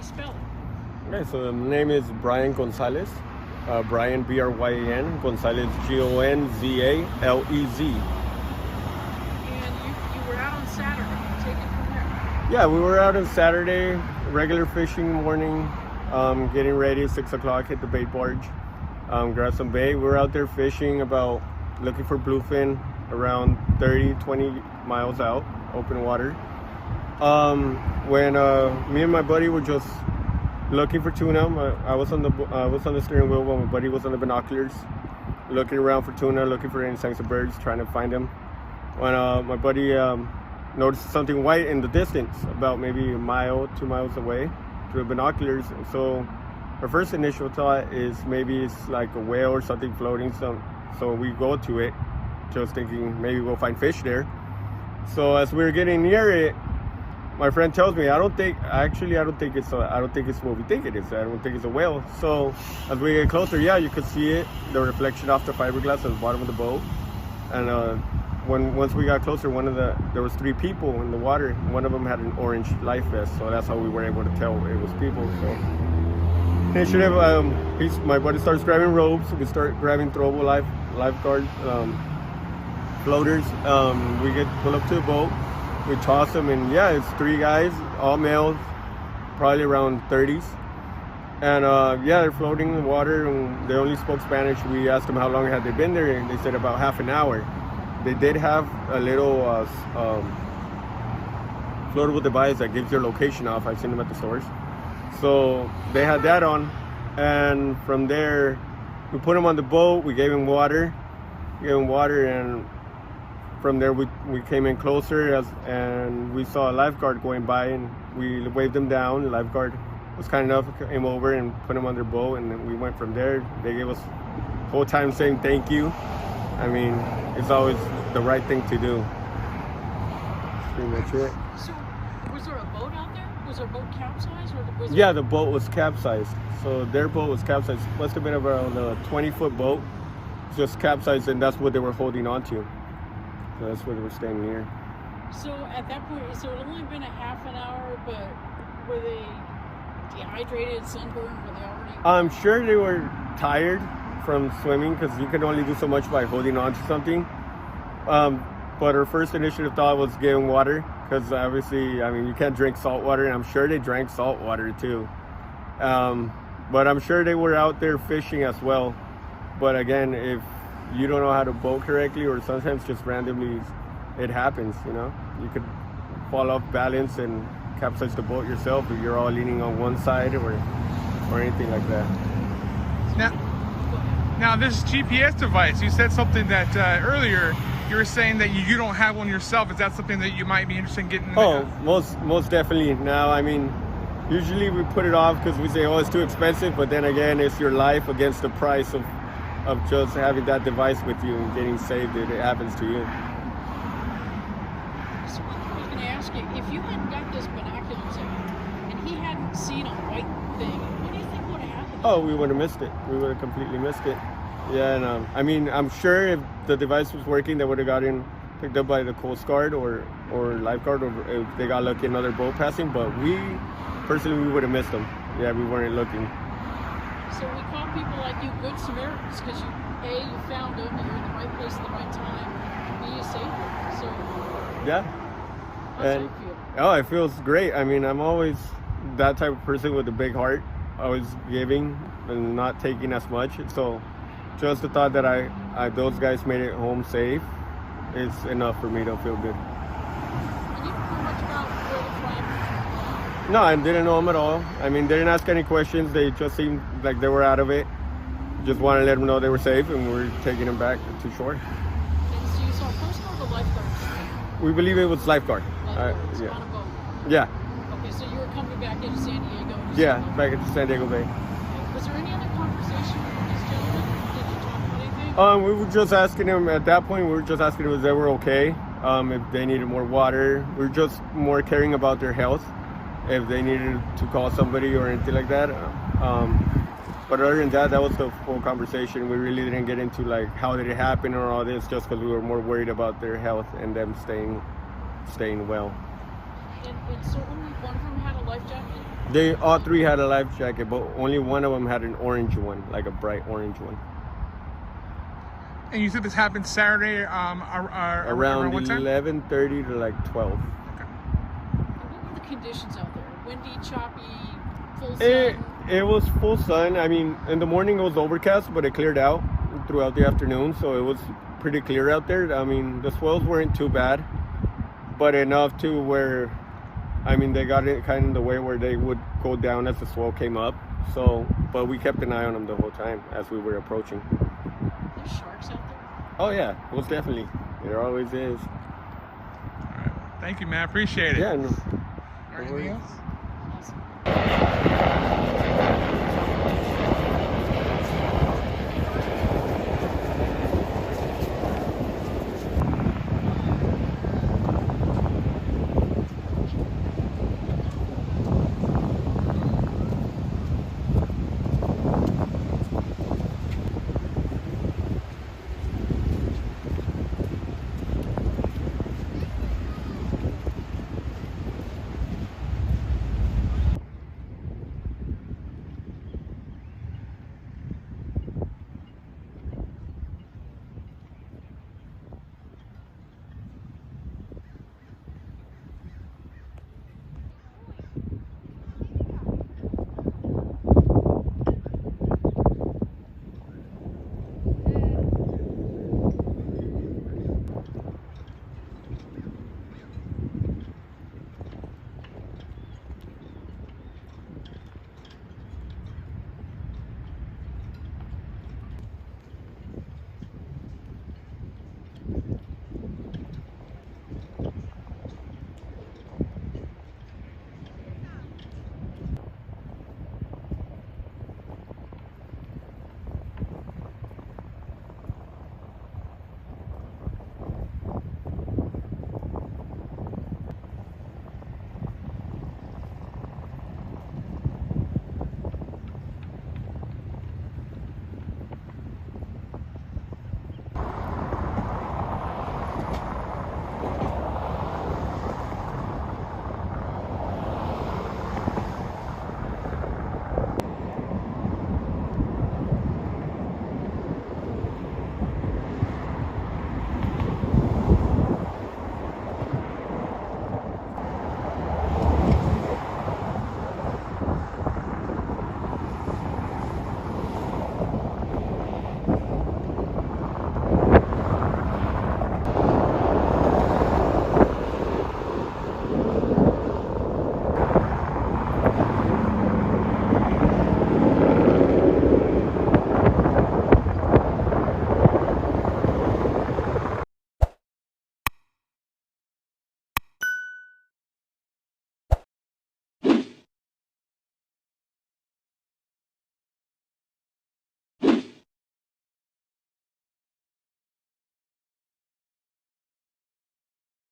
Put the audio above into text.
spell it. Okay, so the name is Bryan Gonzalez. Bryan, B-R-Y-A-N, Gonzalez, Gonzalez. And you were out on Saturday. Take it from there. Yeah, we were out on Saturday, regular fishing morning, getting ready, 6 o'clock, hit the bait barge, grab some bait. We were out there fishing looking for bluefin around 20 miles out, open water. When me and my buddy were just looking for tuna, I was on the steering wheel while my buddy was on the binoculars, looking around for tuna, looking for any signs of birds, trying to find them. When my buddy noticed something white in the distance, about maybe a mile, 2 miles away, through the binoculars. So our first initial thought is maybe it's like a whale or something floating. So we go to it, just thinking maybe we'll find fish there. So as we were getting near it, my friend tells me, I don't think it's what we think it is. I don't think it's a whale. So as we get closer, yeah, you could see it, the reflection off the fiberglass at the bottom of the boat. And once we got closer, there was 3 people in the water. One of them had an orange life vest, so that's how we were able to tell it was people. So initiative, my buddy starts grabbing ropes. We start grabbing throwable lifeguard floaters. We pull up to the boat. We toss them, and yeah, it's 3 guys, all males, probably around 30s. And yeah, they're floating in the water, and they only spoke Spanish. We asked them how long had they been there, and they said about half an hour. They did have a little floatable device that gives your location off. I've seen them at the stores. So they had that on, and from there, we put them on the boat. We gave them water, and from there we came in closer and we saw a lifeguard going by, and we waved them down. The lifeguard was kind enough, came over and put them on their boat, and then we went from there. They gave us the whole time saying thank you. I mean, it's always the right thing to do. That's pretty much it. So, was there a boat out there? Was their boat capsized? Yeah, the boat was capsized. So their boat was capsized. Must have been around a 20-foot boat, just capsized, and that's what they were holding on to. So that's where they were staying near. So at that point, so it had only been a half an hour, but were they dehydrated, sunburned? Were they already? I'm sure they were tired from swimming, because you can only do so much by holding on to something. But our first initiative thought was getting water, because obviously, I mean, you can't drink salt water, and I'm sure they drank salt water too. But I'm sure they were out there fishing as well. But again, if you don't know how to boat correctly, or sometimes just randomly it happens, you know, you could fall off balance and capsize the boat yourself if you're all leaning on one side or anything like that. Now this GPS device, you said something that earlier you were saying that you don't have one yourself. Is that something that you might be interested in getting? Most definitely. Now, I mean, usually we put it off because we say, oh, it's too expensive, but then again, it's your life against the price of just having that device with you and getting saved if it happens to you. So I was going to ask you, if you hadn't got this binoculars out and he hadn't seen a white thing, what do you think would have happened? Oh, we would have missed it. We would have completely missed it. Yeah, and I mean, I'm sure if the device was working, they would have gotten picked up by the Coast Guard or lifeguard, or if they got lucky another boat passing. But we would have missed them. Yeah, we weren't looking. So we call people like you good Samaritans, because you found them, you're in the right place at the right time, and you saved them. So yeah, how's that feel? Oh, it feels great. I mean, I'm always that type of person with a big heart, always giving and not taking as much. So just the thought that those guys made it home safe is enough for me to feel good. And you don't know much about where the fly. No, I didn't know them at all. I mean, they didn't ask any questions. They just seemed like they were out of it. Just wanted to let them know they were safe, and we're taking them back to shore. And so you saw Coast Guard or lifeguard? We believe it was lifeguard. Yeah. On a boat. Yeah. Okay, so you were coming back into San Diego. Yeah, back into San Diego Bay. Was there any other conversation with these gentlemen? Did you talk about anything? We were just asking them at that point. We were just asking them if they were okay, if they needed more water. We were just more caring about their health, if they needed to call somebody or anything like that. But other than that, that was the full conversation. We really didn't get into like how did it happen or all this, just because we were more worried about their health and them staying well. And so only one of them had a life jacket? They all three had a life jacket, but only one of them had an orange one, like a bright orange one. And you said this happened Saturday Around what time? 11:30 to like 12. And what were the conditions out there? Windy, choppy, full It, sun? it was full sun. I mean, in the morning it was overcast, but it cleared out throughout the afternoon, so it was pretty clear out there. I mean, the swells weren't too bad, but enough to where, I mean, they got it kind of the way where they would go down as the swell came up. So, but we kept an eye on them the whole time as we were approaching. There's sharks out there? Oh yeah, most definitely. There always is. All right. Thank you, man. Appreciate it. Yeah. No, Anything else?